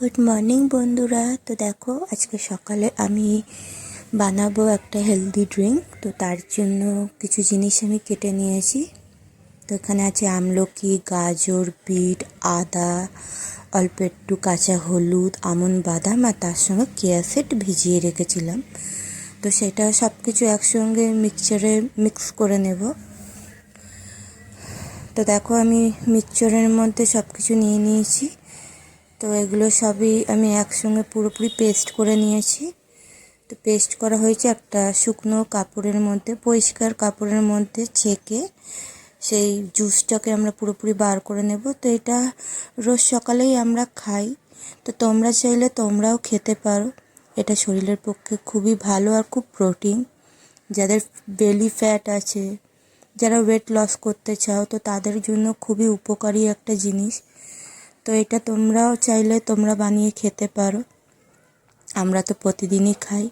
Good morning বন্ধুরা। তো দেখো আজকে সকালে আমি বানাবো একটা হেলদি ড্রিঙ্ক। তো তার জন্য কিছু জিনিস আমি কেটে নিয়েছি। তো এখানে আছে আমলকি, গাজর, বিট, আদা, অল্প একটু কাঁচা হলুদ, আমন্ড বাদাম আর তার সঙ্গে চিয়া সিড ভিজিয়ে রেখেছিলাম। তো সেটা সব কিছু একসঙ্গে মিক্সচারে মিক্স করে নেব। তো দেখো আমি মিক্সচারের মধ্যে সব কিছু নিয়ে নিয়েছি। তো এগুলো সবই আমি একসঙ্গে পুরোপুরি পেস্ট করে নিয়েছি। তো পেস্ট করা হয়েছে একটা শুকনো কাপড়ের মধ্যে, পরিষ্কার কাপড়ের মধ্যে ছেঁকে সেই জুসটাকে আমরা পুরোপুরি বার করে নেব। তো এটা রোজ সকালেই আমরা খাই। তো তোমরা চাইলে তোমরাও খেতে পারো। এটা শরীরের পক্ষে খুবই ভালো আর খুব প্রোটিন। যাদের বেলি ফ্যাট আছে, যারা ওয়েট লস করতে চাও, তো তাদের জন্য খুবই উপকারী একটা জিনিস। তো এটা তোমরাও চাইলে তোমরা বানিয়ে খেতে পারো। আমরা তো প্রতিদিনই খাই।